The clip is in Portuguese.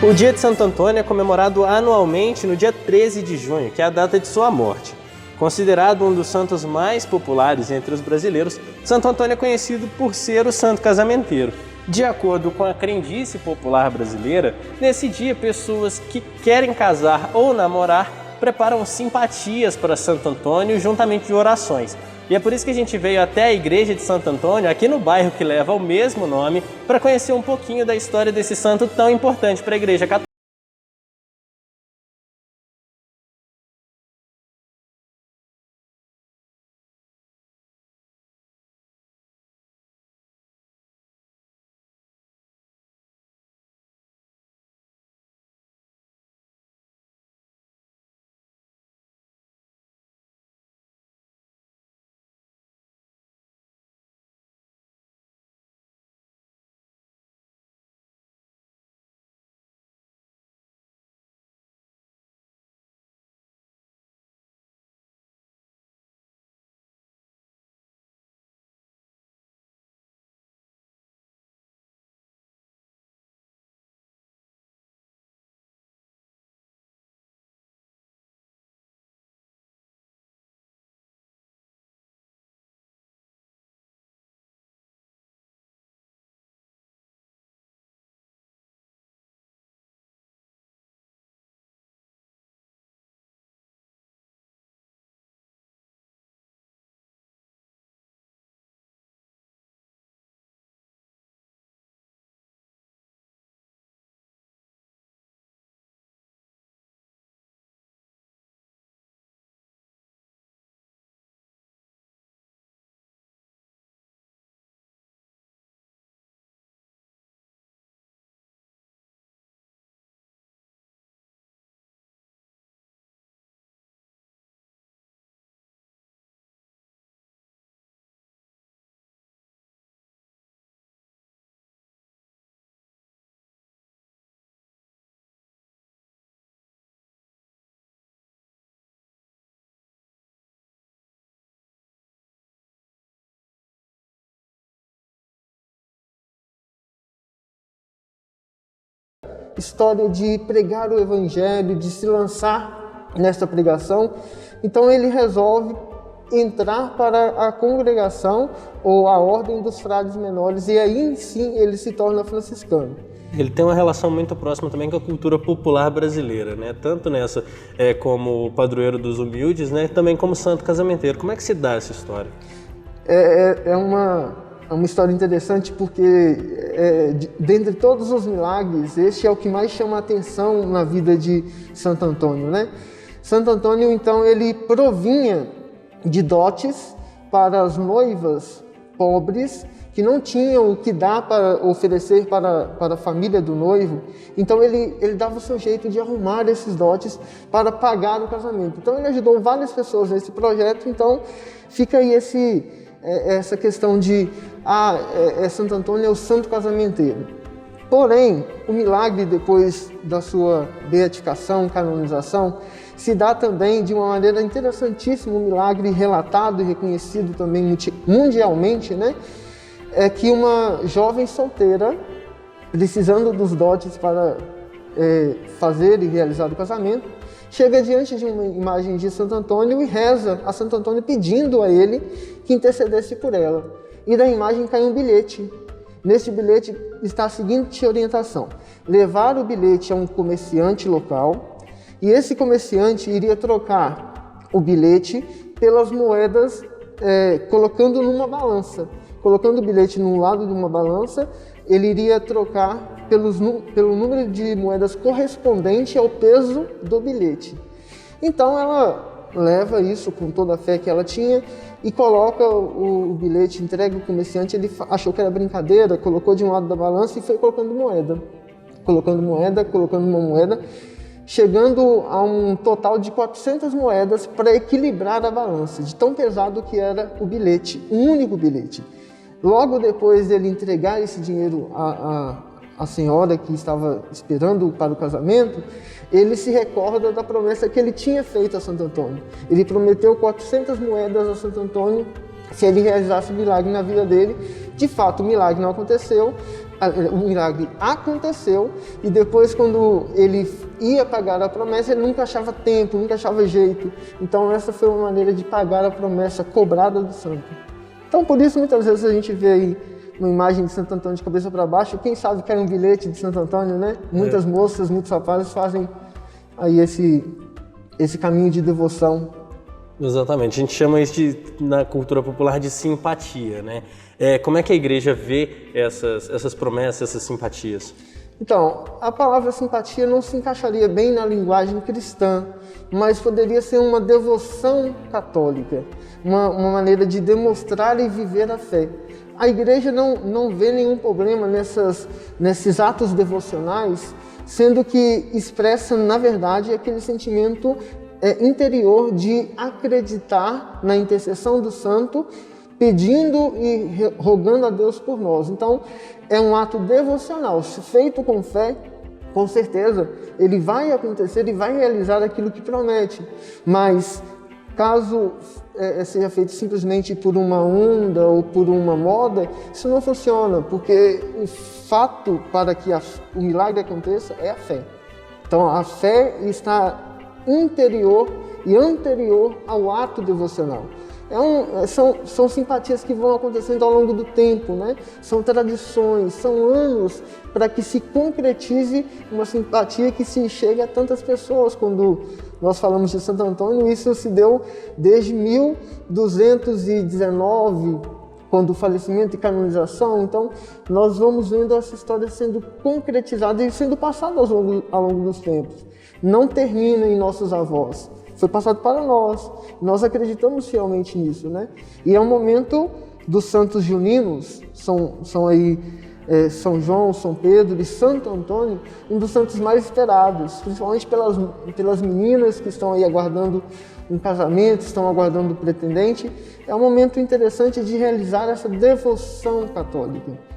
O dia de Santo Antônio é comemorado anualmente no dia 13 de junho, que é a data de sua morte. Considerado um dos santos mais populares entre os brasileiros, Santo Antônio é conhecido por ser o santo casamenteiro. De acordo com a crendice popular brasileira, nesse dia pessoas que querem casar ou namorar preparam simpatias para Santo Antônio juntamente de orações. E é por isso que a gente veio até a igreja de Santo Antônio, aqui no bairro que leva o mesmo nome, para conhecer um pouquinho da história desse santo tão importante para a igreja católica. História de pregar o evangelho, de se lançar nessa pregação. Então ele resolve entrar para a congregação ou a ordem dos frades menores e aí sim ele se torna franciscano. Ele tem uma relação muito próxima também com a cultura popular brasileira, né? Tanto nessa como o padroeiro dos humildes, né? Também como santo casamenteiro. Como é que se dá essa história? É uma história interessante porque, dentre todos os milagres, este é o que mais chama a atenção na vida de Santo Antônio, né? Santo Antônio, então, ele provinha de dotes para as noivas pobres que não tinham o que dar para oferecer para a família do noivo. Então, ele dava o seu jeito de arrumar esses dotes para pagar o casamento. Então, ele ajudou várias pessoas nesse projeto. Então, fica aí essa questão de Santo Antônio é o santo casamenteiro. Porém, o milagre depois da sua beatificação, canonização, se dá também de uma maneira interessantíssima, um milagre relatado e reconhecido também mundialmente, né? É que uma jovem solteira, precisando dos dotes para fazer e realizar o casamento, chega diante de uma imagem de Santo Antônio e reza a Santo Antônio pedindo a ele que intercedesse por ela. E da imagem cai um bilhete. Neste bilhete está a seguinte orientação: levar o bilhete a um comerciante local e esse comerciante iria trocar o bilhete pelas moedas, colocando numa balança. Colocando o bilhete num lado de uma balança, ele iria trocar pelo número de moedas correspondente ao peso do bilhete. Então ela leva isso com toda a fé que ela tinha e coloca o bilhete, entrega o comerciante. Ele achou que era brincadeira, colocou de um lado da balança e foi colocando moeda, colocando uma moeda, chegando a um total de 400 moedas para equilibrar a balança, de tão pesado que era o bilhete, um único bilhete. Logo depois dele entregar esse dinheiro à senhora que estava esperando para o casamento, ele se recorda da promessa que ele tinha feito a Santo Antônio. Ele prometeu 400 moedas a Santo Antônio se ele realizasse o milagre na vida dele. De fato, o milagre não aconteceu o milagre aconteceu e depois, quando ele ia pagar a promessa, ele nunca achava tempo, nunca achava jeito. Então essa foi uma maneira de pagar a promessa cobrada do santo. Então por isso muitas vezes a gente vê aí uma imagem de Santo Antônio de cabeça para baixo, quem sabe que era um bilhete de Santo Antônio, né? Muitas moças, muitos rapazes fazem aí esse caminho de devoção. Exatamente, a gente chama isso na cultura popular de simpatia, né? Como é que a igreja vê essas promessas, essas simpatias? Então, a palavra simpatia não se encaixaria bem na linguagem cristã, mas poderia ser uma devoção católica, uma maneira de demonstrar e viver a fé. A igreja não vê nenhum problema nesses atos devocionais, sendo que expressa, na verdade, aquele sentimento interior de acreditar na intercessão do santo, pedindo e rogando a Deus por nós. Então, é um ato devocional, feito com fé, com certeza, ele vai acontecer e vai realizar aquilo que promete. Mas, caso seja feito simplesmente por uma onda ou por uma moda, isso não funciona, porque o fato para que o milagre aconteça é a fé. Então, a fé está interior e anterior ao ato devocional. São simpatias que vão acontecendo ao longo do tempo, né? São tradições, são anos para que se concretize uma simpatia que se chegue a tantas pessoas. Quando nós falamos de Santo Antônio, isso se deu desde 1219, quando o falecimento e canonização. Então, nós vamos vendo essa história sendo concretizada e sendo passada ao longo dos tempos. Não termina em nossos avós. Foi passado para nós. Nós acreditamos fielmente nisso, né? E é um momento dos santos juninos, são aí São João, São Pedro e Santo Antônio, um dos santos mais esperados, principalmente pelas meninas que estão aí aguardando um casamento, estão aguardando o pretendente. É um momento interessante de realizar essa devoção católica.